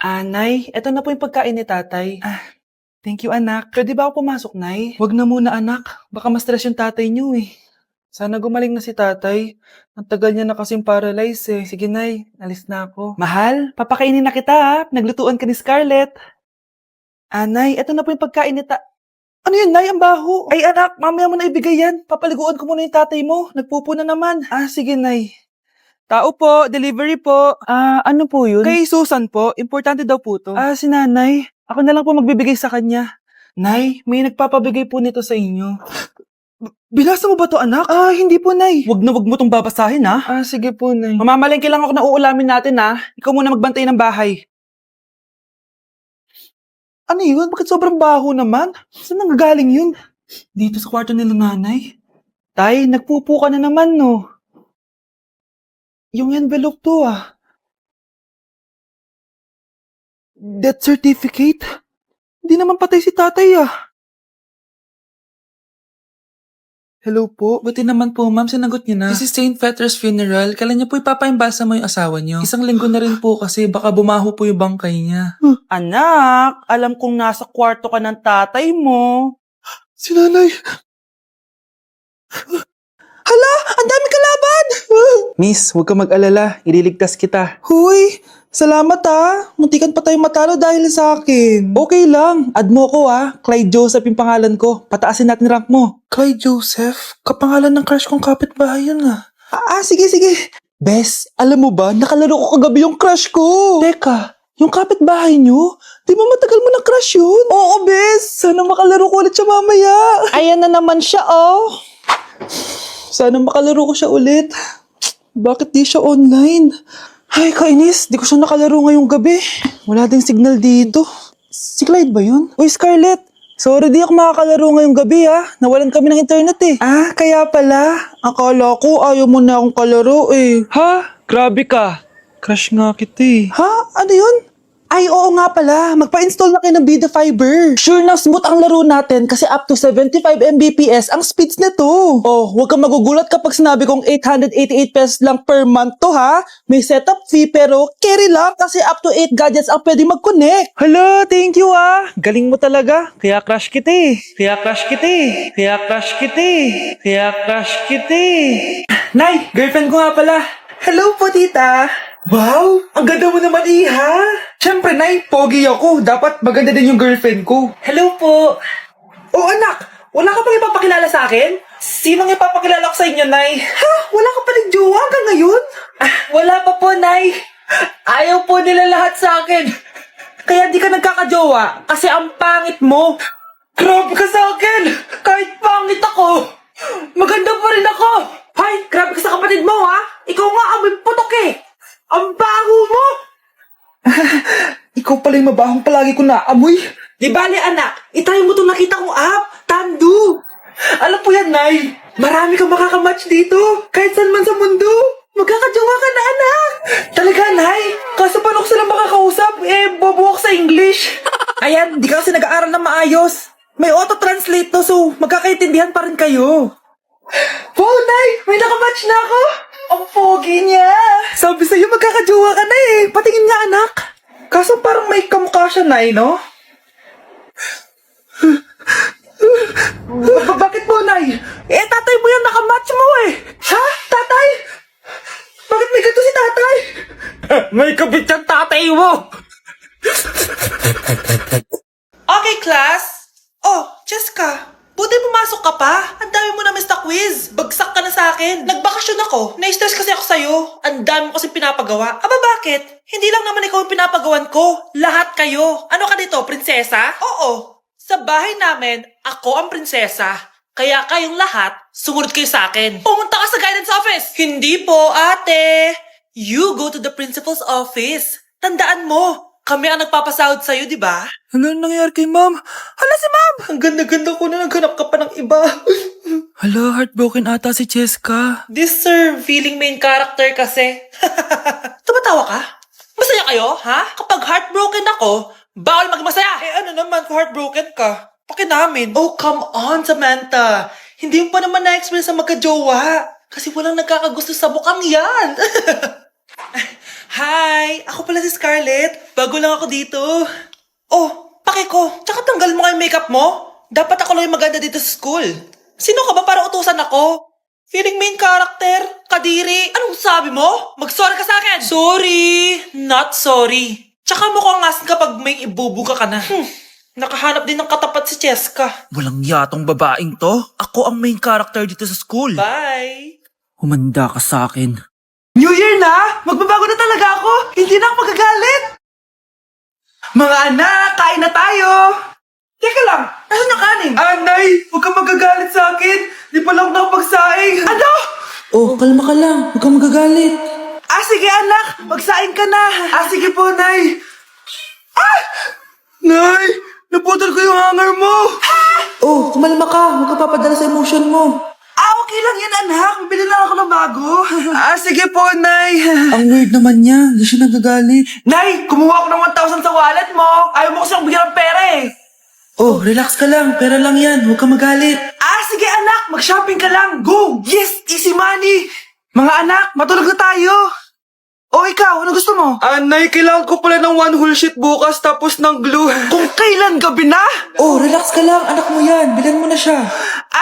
Nay, eto na po yung pagkain ni tatay. Thank you, anak. Pwede ba ako pumasok, Nay? Wag na muna, anak. Baka ma-stress yung tatay niyo eh. Sana gumaling na si tatay. Ang tagal niya na kasing paralyzed eh. Sige, Nay. Alis na ako. Mahal, papakainin na kita ha. Naglutuan ka ni Scarlett. Nay, eto na po yung pagkain ni Ano yun, Nay? Ang baho. Ay, anak, mamaya mo na ibigay yan. Papaliguan ko muna yung tatay mo. Nagpupo na naman. Sige, Nay. Tao po, delivery po. Ano po yun? Kay Susan po, importante daw po to. Si nanay. Ako na lang po magbibigay sa kanya. Nay, may nagpapabigay po nito sa inyo. Binasa mo ba to, anak? Hindi po, Nay. Wag na wag mo tong babasahin, ha? Sige po, Nay. Mamamalengke lang ako na uulamin natin, ha? Ikaw muna magbantay ng bahay. Ano yun? Bakit sobrang baho naman? Saan nanggagaling yun? Dito sa kwarto nila nanay. Tay, nagpupo ka na naman, no? Yung envelope to, Death certificate? Hindi naman patay si tatay, Hello po. Buti naman po, ma'am, sinagot niyo na. This is St. Peter's Funeral. Kailan niyo po ipapaimbasa mo yung asawa niyo? Isang linggo na rin po kasi baka bumaho po yung bangkay niya. Anak, alam kong nasa kwarto ka ng tatay mo. Si nanay. Hala, ang dami kalaban! Miss, huwag ka mag-alala. Ililigtas kita. Huy, salamat Muntikan pa tayong matalo dahil sa akin. Okay lang. Add mo ko Clyde Joseph yung pangalan ko. Pataasin natin rank mo. Clyde Joseph? Kapangalan ng crush kong kapitbahay yun sige. Bes, alam mo ba, nakalaro ko kagabi yung crush ko. Teka, yung kapitbahay nyo? Di ba matagal mo na crush yun? Oo, Bes. Sana makalaro ko ulit siya mamaya. Ayan na naman siya, Sana makalaro ko siya ulit. Bakit di siya online? Ay, kainis. Di ko siya nakalaro ngayong gabi. Wala ding signal dito. Si Clyde ba yun? Uy, Scarlett. Sorry, di ako makakalaro ngayong gabi, Nawalan kami ng internet, kaya pala. Akala ko ayaw mo na akong kalaro, Ha? Grabe ka. Crush nga kita, Ha? Ano yun? Ay, oo nga pala. Magpa-install na kayo ng Bida Fiber. Sure na smooth ang laro natin kasi up to 75 Mbps ang speeds nito. Oh, huwag kang magugulat kapag sinabi kong 888 pesos lang per month to, May setup fee pero carry lang kasi up to 8 gadgets ang pwede mag-connect. Hala, thank you, Galing mo talaga. Kaya crush kita, Nay, girlfriend ko nga pala. Hello po, tita. Wow, ang ganda mo naman, iha. Siyempre, Nay, pogi ako. Dapat maganda din yung girlfriend ko. Hello po. Oh, anak, wala ka pang ipapakilala sa akin? Sinong ipapakilala ko sa inyo, Nay? Ha? Wala ka pa rin jowa hanggang ngayon? Wala pa po, Nay. Ayaw po nila lahat sa akin. Kaya di ka nagkakajowa kasi ang pangit mo. Grabe ka sa akin. Kahit pangit ako, maganda pa rin ako. Hay, grabe ka sa kapatid mo, Ikaw nga amoy putok, Ang baho mo! Ikaw pala yung mabahong palagi ko naamoy. Di bali, anak, itry mo itong nakita kong app, Tandu. Alam po yan, Nay. Marami kang makakamatch dito, kahit saan man sa mundo. Magkakajowa ka na, anak. Talaga, Nay? Kaso paano ko sila makakausap? Bobo ako sa English. Ayan, di ka kasi nag-aaral na maayos. May auto-translate to, so magkakaintindihan pa rin kayo. Wow, Nay! May nakamatch na ako! Ang pogi niya! Sabi sa'yo, magkakajowa ka na Patingin nga, anak. Kaso parang may kamukha siya, Nay, no? Bakit po, Nay? Tatay mo yan, nakamatch mo Ha? Tatay? Bakit may ganito si tatay? May kabit yung tatay mo! Okay, class. Oh, Jessica. Buti pumasok ka pa. Ang dami mo na miss na quiz. Bagsak ka na sa akin. Nagbakasyon ako. Na-stress kasi ako sa'yo. Ang dami mo kasi pinapagawa. Aba, bakit? Hindi lang naman ikaw yung pinapagawan ko. Lahat kayo. Ano ka dito, prinsesa? Oo. Sa bahay namin, ako ang prinsesa. Kaya kayong lahat, sumunod kayo sa akin. Pumunta ka sa guidance office. Hindi po, ate. You go to the principal's office. Tandaan mo, kami ang nagpapasahod sa'yo, di ba? Ano nangyari kay ma'am? Hala si ma'am! Ang ganda-ganda ko na naghanap ka pa ng iba. Hala, heartbroken ata si Cheska. This sir, feeling main character kasi. Tumatawa ka? Masaya kayo, ha? Kapag heartbroken ako, bawal maging masaya. Ano naman kung heartbroken ka? Pakinamin. Oh, come on, Samantha. Hindi mo pa naman na-experience sa magka-jowa. Kasi walang nagkakagusto sa mukhang yan. Hi! Ako pala si Scarlett. Bago lang ako dito. Oh, pake ko. Tsaka tanggal mo nga yung makeup mo. Dapat ako lang yung maganda dito sa school. Sino ka ba para utusan ako? Feeling main character? Kadiri? Anong sabi mo? Mag-sorry ka sa akin! Sorry! Not sorry. Tsaka mukhang asin kapag may ibubuga ka na. Nakahanap din ng katapat si Cheska. Walang yatong babaeng to. Ako ang main character dito sa school. Bye! Humanda ka sa akin. New Year na! Magbabago na talaga ako! Hindi na ako magagalit! Mga anak, kain na tayo! Teka lang, nasan yung kanin? Anay, huwag kang magagalit sa akin! Di pa lang nakapagsaing! Ano? Oh, kalma ka lang. Huwag kang magagalit. Sige anak, magsaing ka na! Sige po, Nay! Nay! Naputol ko yung hanger mo! Oh, kumalma ka. Huwag ka papadala sa emotion mo. Okay lang yan, anak! Bibili lang ako ng bago! Sige po, Nay! Ang weird naman niya. Hindi siya nagagalit. Nay, kumuha ko ng 1,000 sa wallet mo! Ayaw mo kasi akong bigyan ng pera eh! Oh, relax ka lang. Pera lang yan. Huwag ka magalit. Sige anak, mag-shopping ka lang! Go! Yes! Easy money! Mga anak, matulog na tayo! Ikaw, ano gusto mo? Nay, kailangan ko pala ng one whole sheet bukas tapos ng glue. Kung kailan gabi na? Oh, relax ka lang. Anak mo yan. Bilan mo na siya.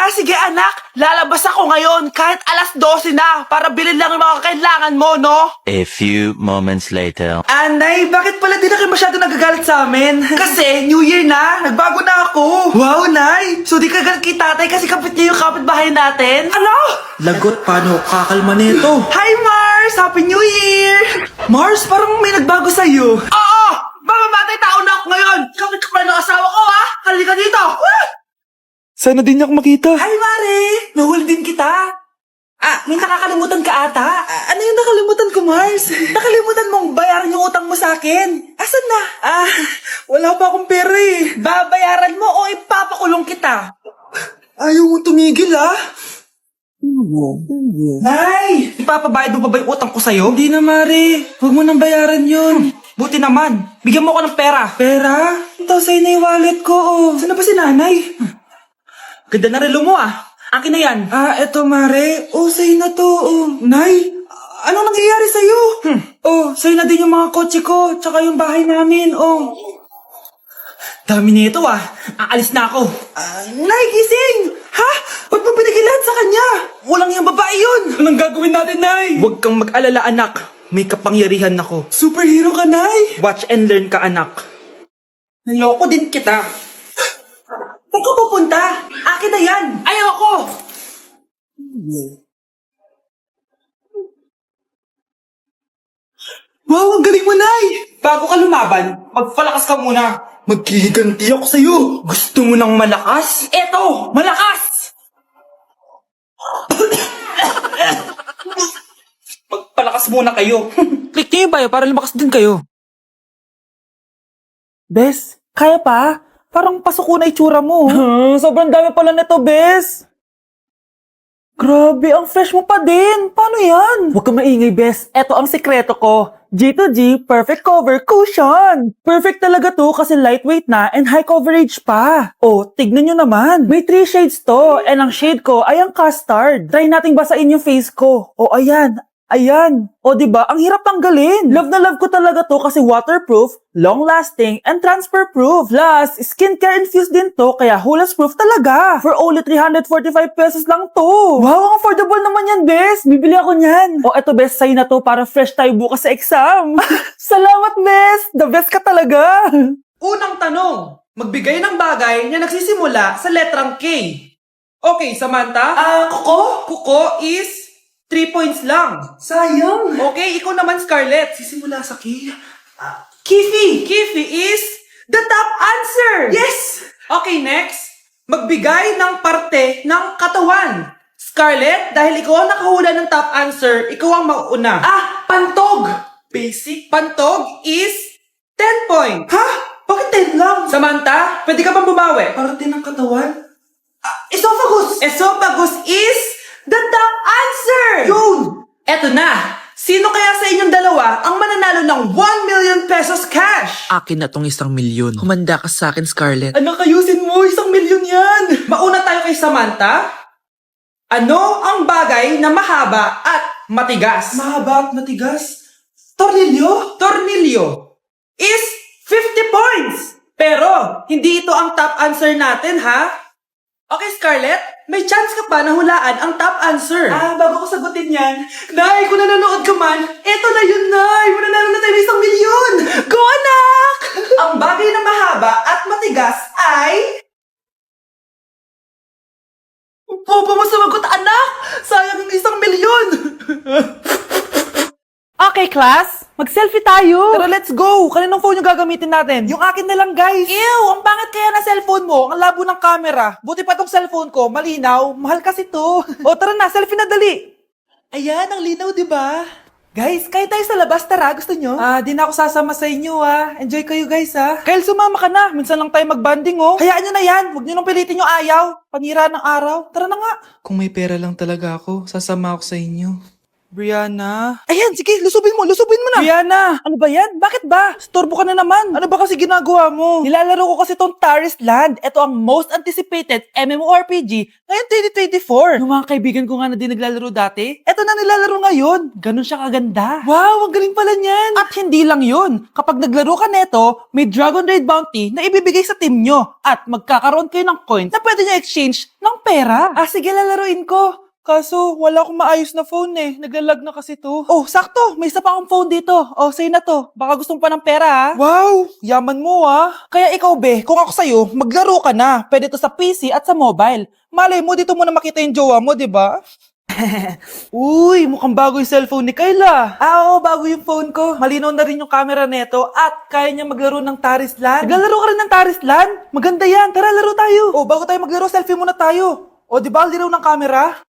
Sige anak, lalabas ako ngayon kahit alas 12 na para bilhin lang yung mga kailangan mo, no? A few moments later. Nay, bakit pala di na kayo masyado nagagalit sa amin? Kasi New Year na, nagbago na ako. Wow, Nay! So di ka galit kay tatay kasi kapit niya yung kapitbahay natin? Ano? Lagot, paano kakalma nito? Hi Mars! Happy New Year! Mars, parang may nagbago sa'yo. Oo! Mamamatay tao na ako ngayon! Kapit ka pala ng asawa ko, ha? Halika dito! Sana din niya ako makita. Hi, Mare! Nahuli din kita. May nakakalimutan ka ata. Ano yung nakalimutan ko, Mars? Nakalimutan mong bayaran yung utang mo sa akin. Asan na? Wala pa akong pera eh. Babayaran mo o ipapakulong kita? Ayaw mo tumigil, Nay! Ipapabayad mo pa ba yung utang ko sa'yo? Hindi na, Mare. Huwag mo nang bayaran yun. Buti naman. Bigyan mo ako ng pera. Pera? Ito, sa'yo na yung wallet ko, oh. Saan na ba si nanay? Ganda na relo mo, Akin na yan. Eto, Mare. Oh, sa'yo na to, oh. Nay, anong nangyayari sa'yo? Oh, sa'yo na din yung mga kotse ko, tsaka yung bahay namin, oh. Dami nito, Aalis na ako. Nay, gising! Ha? Ba't mo binigay lahat sa kanya? Walang yung babae yun. Anong gagawin natin, Nay? Huwag kang mag-alala, anak. May kapangyarihan ako. Superhero ka, Nay. Watch and learn ka, anak. Naloko din kita. Saan ka pupunta? Akin na yan. Ayoko. Wow, ang galing mo, Nay. Bago ka lumaban, magpalakas ka muna. Maghihiganti ako sa'yo. Gusto mo ng malakas? Eto, malakas! Magpalakas muna kayo. Click niyo yung bio para lumakas din kayo. Bes, kaya pa? Parang pasuko na itsura mo. Sobrang dami pala nito, Bes. Grabe, ang fresh mo pa din. Paano yan? Huwag kang maingay, Bes. Eto ang sekreto ko. G2G Perfect Cover Cushion. Perfect talaga to kasi lightweight na and high coverage pa. Oh, tignan nyo naman. May 3 shades to and ang shade ko ay ang custard. Try nating basain yung face ko. Oh, ayan. Ayan. O, diba? Ang hirap tanggalin. Love na love ko talaga to kasi waterproof, long-lasting, and transfer-proof. Plus, skincare-infused din to kaya hulas-proof talaga. For only 345 pesos lang to. Wow, ang affordable naman yan, Bes. Bibili ako niyan. O, eto, Bes, sa'yo na to para fresh tayo bukas sa exam. Salamat, Bes. The best ka talaga. Unang tanong, magbigay ng bagay na nagsisimula sa letrang K. Okay, Samantha? Kuko? Kuko is 3 points lang. Sayang. Okay, ikaw naman, Scarlett. Sisimula sa K. Kifi! Kifi is the top answer! Yes! Okay, next. Magbigay ng parte ng katawan. Scarlett, dahil ikaw ang nakahula ng top answer, ikaw ang mauuna. Pantog! Basic. Pantog is 10 points. Ha? Bakit 10 lang? Samantha, pwede ka bang bumawi? Parte ng katawan? Esophagus! Esophagus is the top answer! Yun! Eto na! Sino kaya sa inyong dalawa ang mananalo ng 1 million pesos cash? Akin na tong 1 milyon. Humanda ka sa akin, Scarlett. Anak, ayusin mo! 1 milyon yan! Mauna tayo kay Samantha. Ano ang bagay na mahaba at matigas? Mahaba at matigas? Tornilyo? Tornilyo. is 50 points. Pero, hindi ito ang top answer natin, ha? Okay, Scarlett, may chance ka pa na hulaan ang top answer. Bago ko sagutin yan, Nay, kung nanonood ka man, eto na yun, Nay! Mananalo na tayo ng 1 milyon! Go, anak! Ang bagay na mahaba at matigas ay... Bobo mo sumagot, anak! Sayang ang 1 milyon! Okay, class. Mag-selfie tayo. Tara, let's go. Kaninong phone yung gagamitin natin? Yung akin na lang, guys. Ew, ang pangit kaya na cellphone mo. Ang labo ng camera. Buti pa tong cellphone ko. Malinaw. Mahal kasi to. O, tara na. Selfie na dali. Ayan, ang linaw, di ba? Guys, kayo tayo sa labas. Tara, gusto nyo? Di na ako sasama sa inyo, Enjoy kayo, guys, Kyle, sumama ka na. Minsan lang tayo mag-banding, Hayaan nyo na yan. Huwag nyo nang pilitin yung ayaw. Panira ng araw. Tara na nga. Kung may pera lang talaga ako, sasama ako sa inyo. Brianna. Ayan, sige, lusubin mo na. Brianna, ano ba yan? Bakit ba? Storbo ka na naman. Ano ba kasi ginagawa mo? Nilalaro ko kasi tong Taris Land. Ito ang most anticipated MMORPG ngayon 2024. Yung mga kaibigan ko nga na din naglalaro dati, ito na nilalaro ngayon. Ganun siya kaganda. Wow, ang galing pala niyan. At hindi lang yun. Kapag naglaro ka neto, may Dragon Raid Bounty na ibibigay sa team nyo. At magkakaroon kayo ng coins na pwede nyo exchange ng pera. Sige, lalaruin ko. Kaso, wala akong maayos na phone Naglalag na kasi to. Oh, sakto! May isa pa akong phone dito. Oh, sa'yo na to. Baka gusto mo pa ng pera, Wow! Yaman mo, Kaya ikaw, be, kung ako sa'yo, maglaro ka na. Pwede to sa PC at sa mobile. Malay mo, dito mo na makita yung jowa mo, di ba? Uy, mukhang bago yung cellphone ni Kayla. Oo, bago yung phone ko. Malinaw na rin yung camera neto at kaya niya maglaro ng Taris Land. Naglalaro ka rin ng Taris Land? Maganda yan. Tara, laro tayo. Oh, bago tayo maglaro, selfie muna tayo. O, di ba, linaw ng camera?